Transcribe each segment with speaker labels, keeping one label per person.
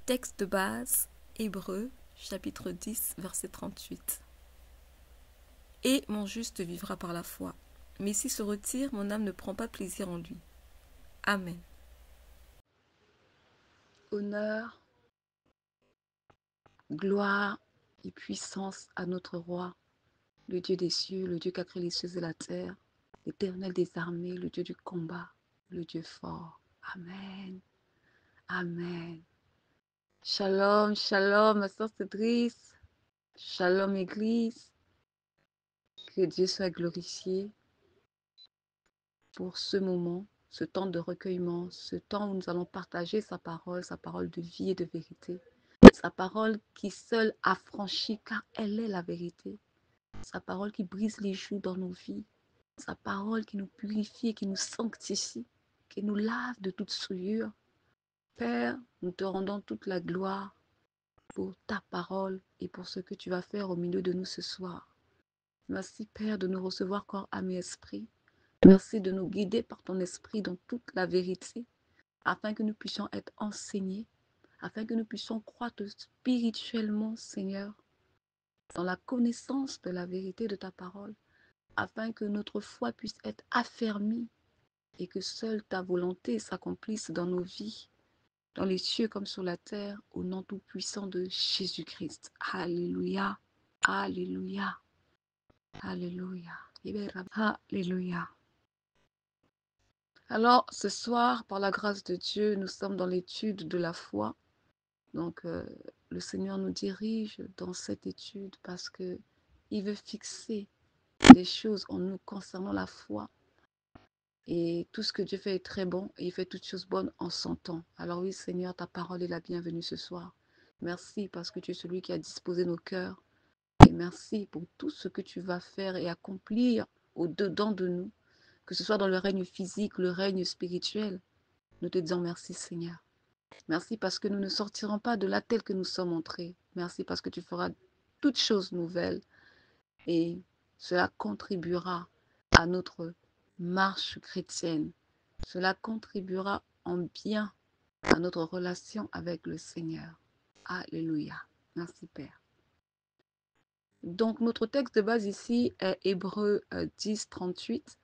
Speaker 1: Texte de base, Hébreux, chapitre 10, verset 38. Et mon juste vivra par la foi. Mais s'il se retire, mon âme ne prend pas plaisir en lui. Amen.
Speaker 2: Honneur, gloire et puissance à notre roi, le Dieu des cieux, le Dieu qui a créé les cieux et la terre, l'Éternel des armées, le Dieu du combat, le Dieu fort. Amen. Amen. Shalom, shalom, ma sœur Cédrice. Shalom, Église. Que Dieu soit glorifié pour ce moment, ce temps de recueillement, ce temps où nous allons partager sa parole de vie et de vérité. Sa parole qui seule affranchit car elle est la vérité. Sa parole qui brise les joues dans nos vies. Sa parole qui nous purifie et qui nous sanctifie, qui nous lave de toute souillure. Père, nous te rendons toute la gloire pour ta parole et pour ce que tu vas faire au milieu de nous ce soir. Merci Père de nous recevoir corps, âme et esprit. Merci de nous guider par ton esprit dans toute la vérité, afin que nous puissions être enseignés, afin que nous puissions croître spirituellement, Seigneur, dans la connaissance de la vérité de ta parole, afin que notre foi puisse être affermie et que seule ta volonté s'accomplisse dans nos vies, dans les cieux comme sur la terre, au nom tout-puissant de Jésus-Christ. Alléluia, alléluia, alléluia, alléluia. Alors, ce soir, par la grâce de Dieu, nous sommes dans l'étude de la foi. Donc, le Seigneur nous dirige dans cette étude parce qu'il veut fixer des choses en nous concernant la foi. Et tout ce que Dieu fait est très bon et il fait toutes choses bonnes en son temps. Alors oui, Seigneur, ta parole est la bienvenue ce soir. Merci parce que tu es celui qui a disposé nos cœurs. Et merci pour tout ce que tu vas faire et accomplir au-dedans de nous, que ce soit dans le règne physique, le règne spirituel. Nous te disons merci, Seigneur. Merci parce que nous ne sortirons pas de là tel que nous sommes entrés. Merci parce que tu feras toutes choses nouvelles et cela contribuera à notre marche chrétienne. Cela contribuera en bien à notre relation avec le Seigneur. Alléluia. Merci Père. Donc notre texte de base ici est Hébreux 10, 38.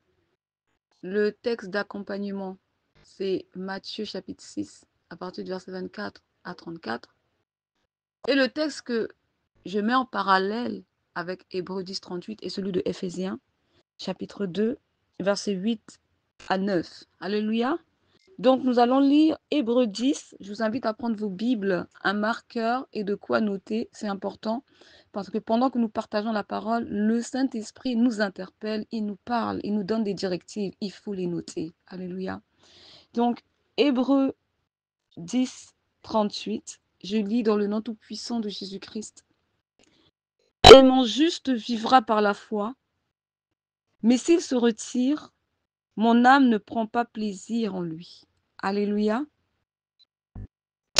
Speaker 2: Le texte d'accompagnement, c'est Matthieu chapitre 6, à partir du verset 24 à 34. Et le texte que je mets en parallèle avec Hébreux 10, 38 est celui de Éphésiens, chapitre 2, verset 8 à 9. Alléluia. Donc, nous allons lire Hébreux 10. Je vous invite à prendre vos Bibles, un marqueur et de quoi noter. C'est important parce que pendant que nous partageons la parole, le Saint-Esprit nous interpelle, il nous parle, il nous donne des directives. Il faut les noter. Alléluia. Donc, Hébreux 10, 38. Je lis dans le nom tout-puissant de Jésus-Christ. Et mon juste vivra par la foi, mais s'il se retire, mon âme ne prend pas plaisir en lui. Alléluia.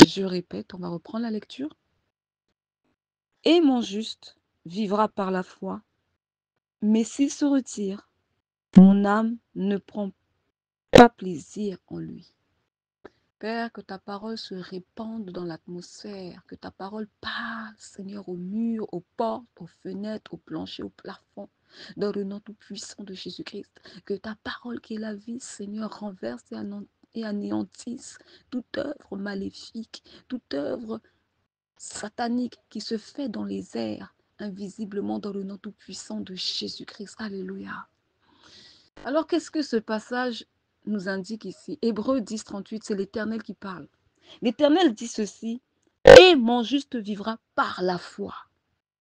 Speaker 2: Je répète, on va reprendre la lecture. Et mon juste vivra par la foi, mais s'il se retire, mon âme ne prend pas plaisir en lui. Père, que ta parole se répande dans l'atmosphère, que ta parole passe, Seigneur, aux murs, aux portes, aux fenêtres, aux planchers, au plafond, dans le nom tout-puissant de Jésus-Christ. Que ta parole qui est la vie, Seigneur, renverse et anéantisse toute œuvre maléfique, toute œuvre satanique qui se fait dans les airs, invisiblement dans le nom tout-puissant de Jésus-Christ. Alléluia. Alors, qu'est-ce que ce passage nous indique ici? Hébreux 10, 38, c'est l'Éternel qui parle. L'Éternel dit ceci, et mon juste vivra par la foi.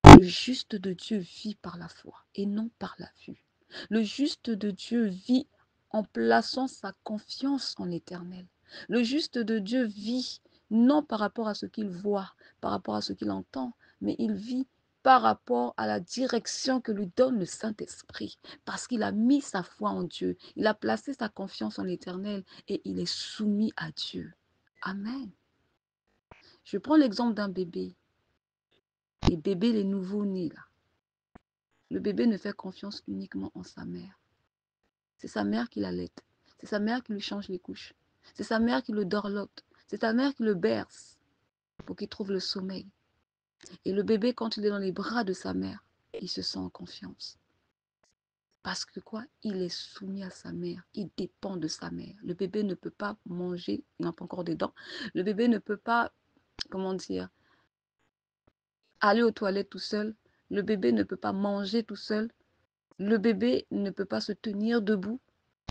Speaker 2: Le juste de Dieu vit par la foi et non par la vue. Le juste de Dieu vit en plaçant sa confiance en l'Éternel. Le juste de Dieu vit non par rapport à ce qu'il voit, par rapport à ce qu'il entend, mais il vit par rapport à la direction que lui donne le Saint-Esprit, parce qu'il a mis sa foi en Dieu, il a placé sa confiance en l'Éternel et il est soumis à Dieu. Amen. Je prends l'exemple d'un bébé. Les bébés, les nouveaux-nés, là. Le bébé ne fait confiance uniquement en sa mère. C'est sa mère qui l'allaite. C'est sa mère qui lui change les couches. C'est sa mère qui le dorlote. C'est sa mère qui le berce. pour qu'il trouve le sommeil. Et le bébé, quand il est dans les bras de sa mère, il se sent en confiance. Parce que quoi? Il est soumis à sa mère. Il dépend de sa mère. Le bébé ne peut pas manger, il n'a pas encore des dents. Le bébé ne peut pas, comment dire, aller aux toilettes tout seul. Le bébé ne peut pas manger tout seul. Le bébé ne peut pas se tenir debout.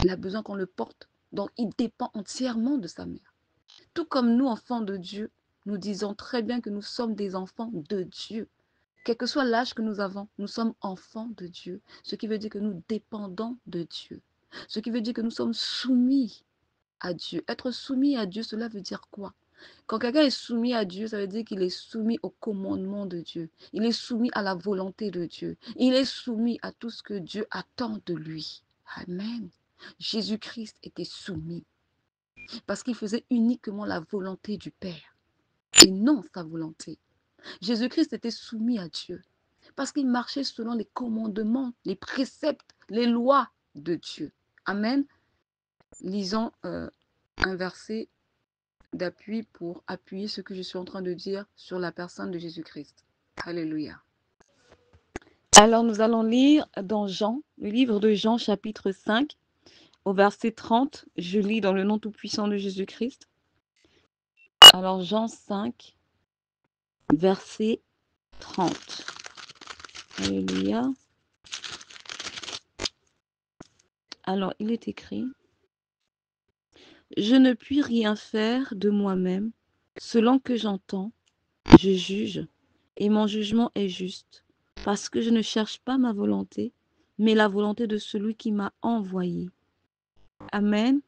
Speaker 2: Il a besoin qu'on le porte. Donc, il dépend entièrement de sa mère. Tout comme nous, enfants de Dieu, nous disons très bien que nous sommes des enfants de Dieu. Quel que soit l'âge que nous avons, nous sommes enfants de Dieu. Ce qui veut dire que nous dépendons de Dieu. Ce qui veut dire que nous sommes soumis à Dieu. Être soumis à Dieu, cela veut dire quoi? Quand quelqu'un est soumis à Dieu, ça veut dire qu'il est soumis au commandement de Dieu. Il est soumis à la volonté de Dieu. Il est soumis à tout ce que Dieu attend de lui. Amen. Jésus-Christ était soumis parce qu'il faisait uniquement la volonté du Père et non sa volonté. Jésus-Christ était soumis à Dieu parce qu'il marchait selon les commandements, les préceptes, les lois de Dieu. Amen. Lisons un verset d'appui pour appuyer ce que je suis en train de dire sur la personne de Jésus-Christ. Alléluia. Alors nous allons lire dans Jean, le livre de Jean chapitre 5, au verset 30. Je lis dans le nom tout-puissant de Jésus-Christ. Alors Jean 5, verset 30. Alléluia. Alors il est écrit: Je ne puis rien faire de moi-même, selon que j'entends, je juge, et mon jugement est juste, parce que je ne cherche pas ma volonté, mais la volonté de celui qui m'a envoyé. Amen.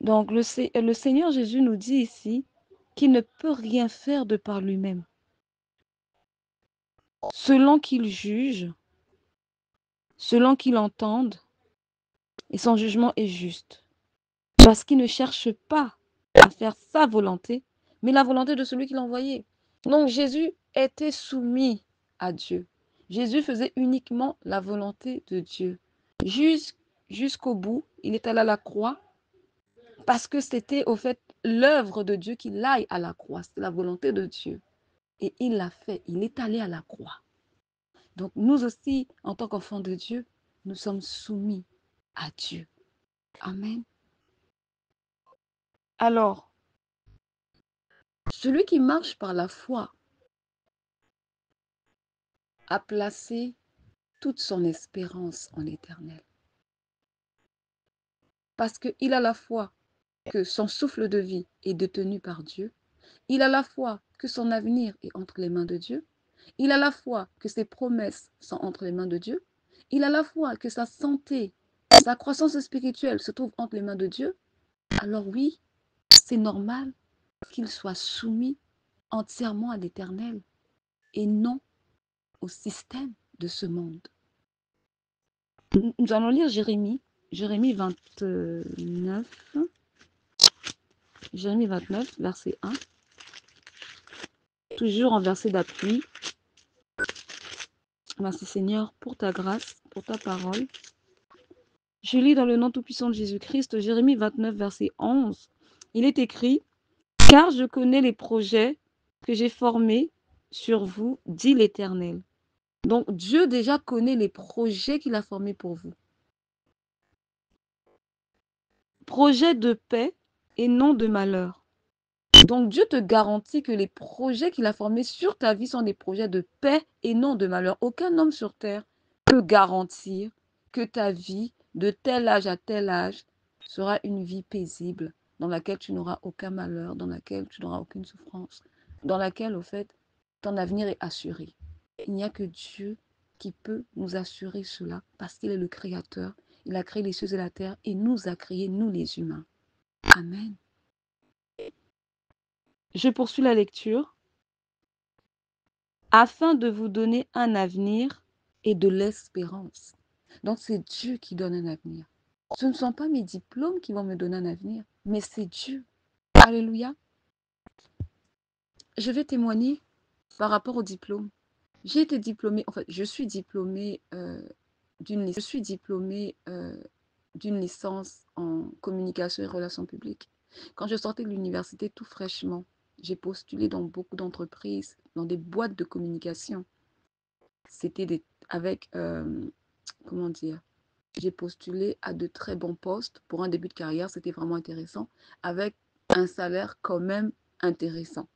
Speaker 2: Donc le Seigneur Jésus nous dit ici qu'il ne peut rien faire de par lui-même. Selon qu'il juge, selon qu'il entende, et son jugement est juste. Parce qu'il ne cherche pas à faire sa volonté, mais la volonté de celui qui l'a envoyé. Donc Jésus était soumis à Dieu. Jésus faisait uniquement la volonté de Dieu. Jusqu'au bout, il est allé à la croix parce que c'était au fait l'œuvre de Dieu qu'il aille à la croix. C'est la volonté de Dieu. Et il l'a fait. Il est allé à la croix. Donc nous aussi, en tant qu'enfants de Dieu, nous sommes soumis à Dieu. Amen. Alors, celui qui marche par la foi a placé toute son espérance en l'Éternel. Parce qu'il a la foi que son souffle de vie est détenu par Dieu. Il a la foi que son avenir est entre les mains de Dieu. Il a la foi que ses promesses sont entre les mains de Dieu. Il a la foi que sa santé, sa croissance spirituelle se trouve entre les mains de Dieu. Alors oui, c'est normal qu'il soit soumis entièrement à l'Éternel et non au système de ce monde. Nous allons lire Jérémie 29, verset 1. Toujours en verset d'appui. Merci Seigneur pour ta grâce, pour ta parole. Je lis dans le nom tout-puissant de Jésus-Christ, Jérémie 29, verset 11. Il est écrit: Car je connais les projets que j'ai formés sur vous, dit l'Éternel. Donc Dieu déjà connaît les projets qu'il a formés pour vous. Projets de paix et non de malheur. Donc Dieu te garantit que les projets qu'il a formés sur ta vie sont des projets de paix et non de malheur. Aucun homme sur terre peut garantir que ta vie, de tel âge à tel âge, sera une vie paisible, dans laquelle tu n'auras aucun malheur, dans laquelle tu n'auras aucune souffrance, dans laquelle, au fait, ton avenir est assuré. Il n'y a que Dieu qui peut nous assurer cela, parce qu'il est le Créateur. Il a créé les cieux et la terre et nous a créés, nous les humains. Amen. Je poursuis la lecture. Afin de vous donner un avenir et de l'espérance. Donc c'est Dieu qui donne un avenir. Ce ne sont pas mes diplômes qui vont me donner un avenir, mais c'est Dieu. Alléluia. Je vais témoigner par rapport au diplôme. J'ai été diplômée, en fait, je suis diplômée d'une licence en communication et relations publiques. Quand je sortais de l'université tout fraîchement, j'ai postulé dans beaucoup d'entreprises, dans des boîtes de communication. C'était avec, comment dire, j'ai postulé à de très bons postes. Pour un début de carrière, c'était vraiment intéressant, avec un salaire quand même intéressant.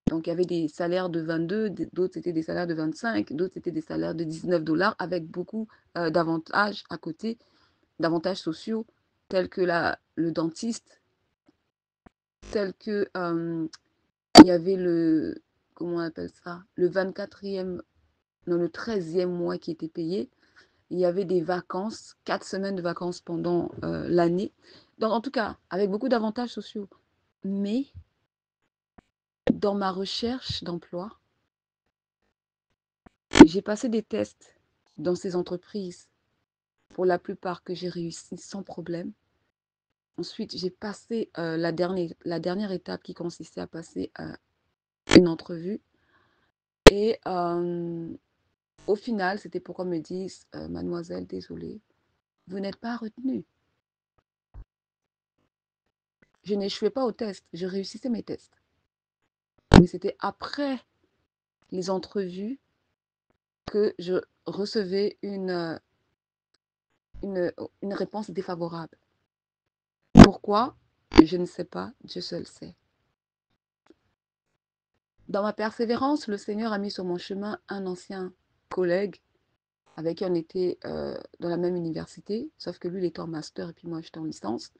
Speaker 2: Donc, il y avait des salaires de 22, d'autres c'était des salaires de 25, d'autres c'était des salaires de 19 $, avec beaucoup d'avantages à côté, d'avantages sociaux, tels que le dentiste, tels que il y avait comment on appelle ça, le 24e, non, le 13e mois qui était payé. Il y avait des vacances, 4 semaines de vacances pendant l'année. Donc, en tout cas, avec beaucoup d'avantages sociaux. Mais dans ma recherche d'emploi, j'ai passé des tests dans ces entreprises, pour la plupart que j'ai réussi sans problème. Ensuite, j'ai passé la dernière étape qui consistait à passer une entrevue. Et au final, c'était pour qu'on me dise, mademoiselle, désolée, vous n'êtes pas retenue. Je n'échouais pas au test, je réussissais mes tests. Mais c'était après les entrevues que je recevais une réponse défavorable. Pourquoi? Je ne sais pas, Dieu seul sait. Dans ma persévérance, le Seigneur a mis sur mon chemin un ancien collègue avec qui on était dans la même université, sauf que lui, il était en master et puis moi, j'étais en licence.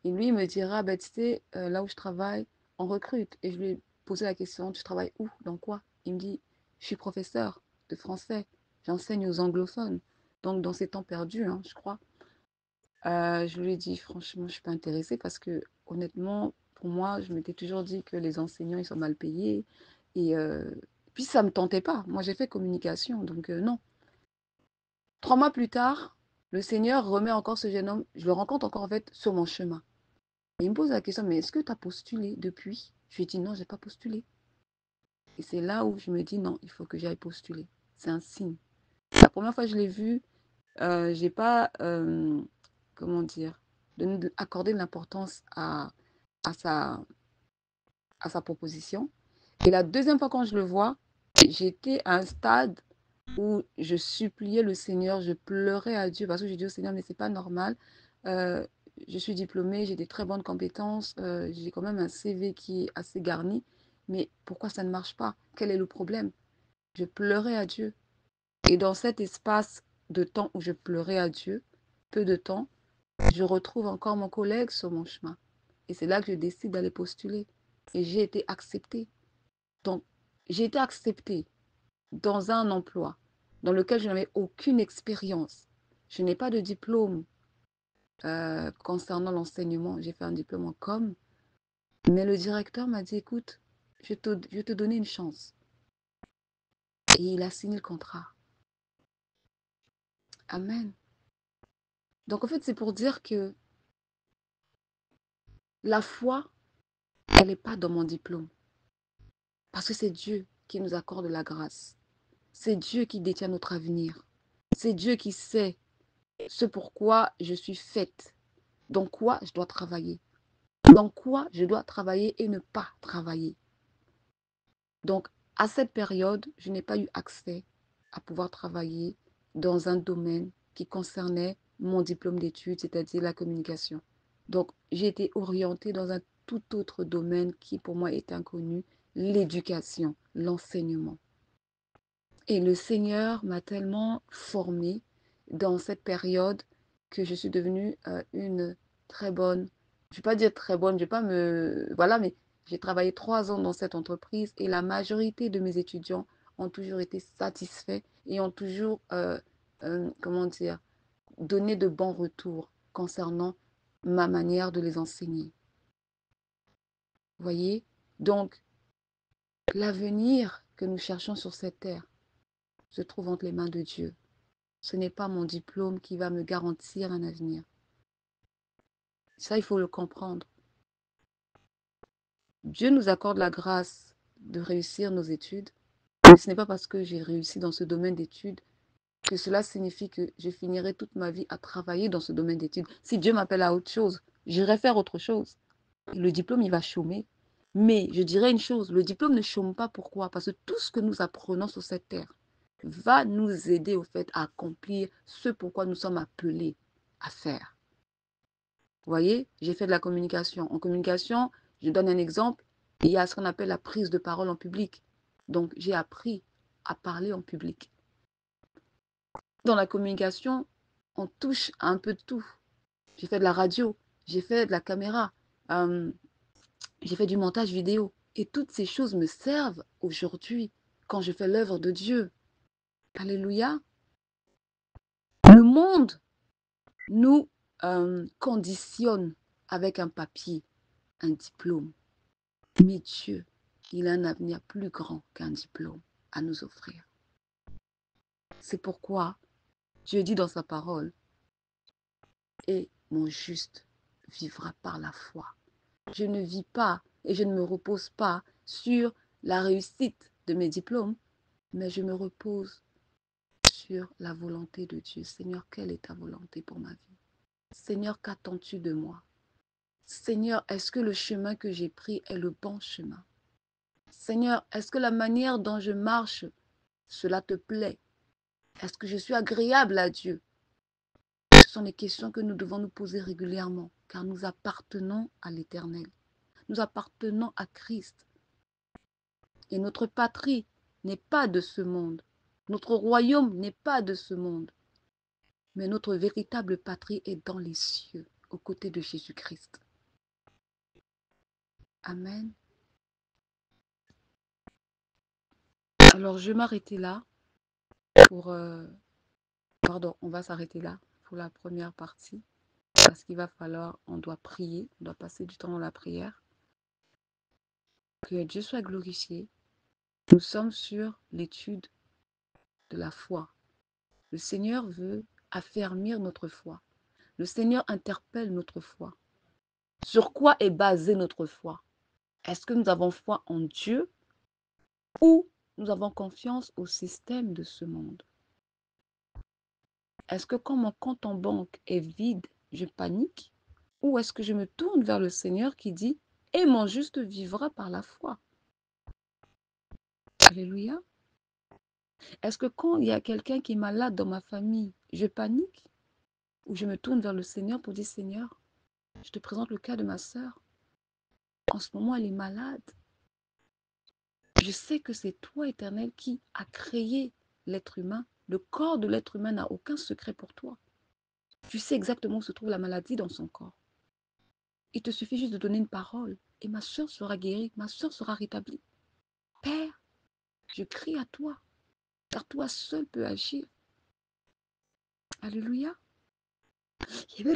Speaker 2: Et lui, il me dira, bah, tu sais, là où je travaille, on recrute. Et je lui ai posé la question, tu travailles où? Dans quoi? Il me dit, je suis professeur de français, j'enseigne aux anglophones. Donc, dans ces temps perdus, hein, je crois. Je lui ai dit, franchement, je ne suis pas intéressée parce que, honnêtement, pour moi, je m'étais toujours dit que les enseignants, ils sont mal payés. Et puis, ça ne me tentait pas. Moi, j'ai fait communication, donc non. 3 mois plus tard, le Seigneur remet encore ce jeune homme, je le rencontre encore en fait sur mon chemin. Et il me pose la question, mais est-ce que tu as postulé depuis? Je lui ai dit non, je n'ai pas postulé. Et c'est là où je me dis non, il faut que j'aille postuler. C'est un signe. La première fois que je l'ai vu, je n'ai pas, comment dire, accordé de l'importance à sa, à sa proposition. Et la deuxième fois quand je le vois, j'étais à un stade où je suppliais le Seigneur, je pleurais à Dieu parce que j'ai dit au Seigneur, mais c'est pas normal. Euh, je suis diplômée, j'ai des très bonnes compétences, j'ai quand même un CV qui est assez garni, mais pourquoi ça ne marche pas? Quel est le problème? Je pleurais à Dieu. Et dans cet espace de temps où je pleurais à Dieu, peu de temps, je retrouve encore mon collègue sur mon chemin. Et c'est là que je décide d'aller postuler. Et j'ai été acceptée. Donc, j'ai été acceptée dans un emploi dans lequel je n'avais aucune expérience. Je n'ai pas de diplôme concernant l'enseignement. J'ai fait un diplôme en com. Mais le directeur m'a dit, écoute, je vais te donner une chance. Et il a signé le contrat. Amen. Donc en fait, c'est pour dire que la foi, elle n'est pas dans mon diplôme. Parce que c'est Dieu qui nous accorde la grâce. C'est Dieu qui détient notre avenir. C'est Dieu qui sait ce pourquoi je suis faite. Dans quoi je dois travailler. Dans quoi je dois travailler et ne pas travailler. Donc, à cette période, je n'ai pas eu accès à pouvoir travailler dans un domaine qui concernait mon diplôme d'études, c'est-à-dire la communication. Donc, j'ai été orientée dans un tout autre domaine qui pour moi est inconnu, l'éducation, l'enseignement. Et le Seigneur m'a tellement formée dans cette période que je suis devenue une très bonne, je ne vais pas dire très bonne, je ne vais pas me... Voilà, mais j'ai travaillé 3 ans dans cette entreprise et la majorité de mes étudiants ont toujours été satisfaits et ont toujours, comment dire, donné de bons retours concernant ma manière de les enseigner. Vous voyez? Donc, l'avenir que nous cherchons sur cette terre se trouve entre les mains de Dieu. Ce n'est pas mon diplôme qui va me garantir un avenir. Ça, il faut le comprendre. Dieu nous accorde la grâce de réussir nos études. Mais ce n'est pas parce que j'ai réussi dans ce domaine d'études que cela signifie que je finirai toute ma vie à travailler dans ce domaine d'études. Si Dieu m'appelle à autre chose, j'irai faire autre chose. Le diplôme, il va chômer. Mais je dirais une chose, le diplôme ne chôme pas. Pourquoi? Parce que tout ce que nous apprenons sur cette terre va nous aider au fait à accomplir ce pourquoi nous sommes appelés à faire. Vous voyez, j'ai fait de la communication. En communication, je donne un exemple, il y a ce qu'on appelle la prise de parole en public. Donc, j'ai appris à parler en public. Dans la communication, on touche à un peu de tout. J'ai fait de la radio, j'ai fait de la caméra, j'ai fait du montage vidéo. Et toutes ces choses me servent aujourd'hui quand je fais l'œuvre de Dieu. Alléluia. Le monde nous conditionne avec un papier, un diplôme. Mais Dieu, il a un avenir plus grand qu'un diplôme à nous offrir. C'est pourquoi Dieu dit dans sa parole, et mon juste vivra par la foi. Je ne vis pas et je ne me repose pas sur la réussite de mes diplômes, mais je me repose sur la volonté de Dieu. Seigneur, quelle est ta volonté pour ma vie? Seigneur, qu'attends-tu de moi? Seigneur, est-ce que le chemin que j'ai pris est le bon chemin? Seigneur, est-ce que la manière dont je marche, cela te plaît? Est-ce que je suis agréable à Dieu? Ce sont les questions que nous devons nous poser régulièrement, car nous appartenons à l'Éternel. Nous appartenons à Christ. Et notre patrie n'est pas de ce monde. Notre royaume n'est pas de ce monde. Mais notre véritable patrie est dans les cieux, aux côtés de Jésus-Christ. Amen. Alors, je vais m'arrêter là pour... Pardon, on va s'arrêter là pour la première partie. Parce qu'il va falloir, on doit prier, on doit passer du temps dans la prière. Que Dieu soit glorifié. Nous sommes sur l'étude de la foi. Le Seigneur veut affermir notre foi. Le Seigneur interpelle notre foi. Sur quoi est basée notre foi? Est-ce que nous avons foi en Dieu ou nous avons confiance au système de ce monde? Est-ce que quand mon compte en banque est vide, je panique? Ou est-ce que je me tourne vers le Seigneur qui dit « Et mon juste vivra par la foi ». Alléluia. Est-ce que quand il y a quelqu'un qui est malade dans ma famille, je panique? Ou je me tourne vers le Seigneur pour dire « Seigneur, je te présente le cas de ma sœur. En ce moment, elle est malade. Je sais que c'est toi, Éternel, qui a créé l'être humain. Le corps de l'être humain n'a aucun secret pour toi. Tu sais exactement où se trouve la maladie dans son corps. Il te suffit juste de donner une parole et ma soeur sera guérie, ma soeur sera rétablie. Père, je crie à toi, car toi seul peux agir. Alléluia. Dieu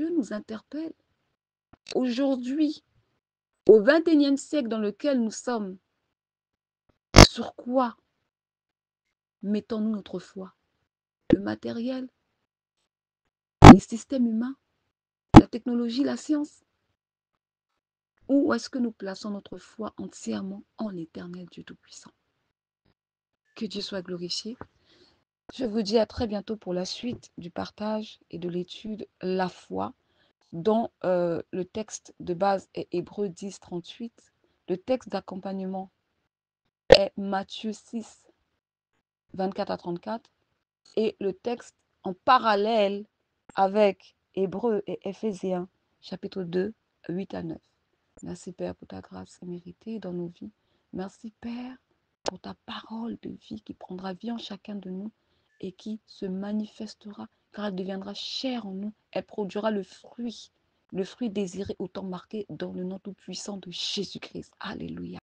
Speaker 2: nous interpelle. Aujourd'hui, au 21e siècle dans lequel nous sommes, sur quoi mettons-nous notre foi? Le matériel, les systèmes humains, la technologie, la science? Ou est-ce que nous plaçons notre foi entièrement en l'Éternel Dieu Tout-Puissant? Que Dieu soit glorifié. Je vous dis à très bientôt pour la suite du partage et de l'étude La foi, dont le texte de base est Hébreux 10, 38. Le texte d'accompagnement est Matthieu 6, 24 à 34. Et le texte en parallèle avec Hébreux et Éphésiens, chapitre 2, 8 à 9. Merci Père pour ta grâce méritée dans nos vies. Merci Père pour ta parole de vie qui prendra vie en chacun de nous et qui se manifestera car elle deviendra chère en nous. Elle produira le fruit désiré autant marqué dans le nom tout puissant de Jésus-Christ. Alléluia.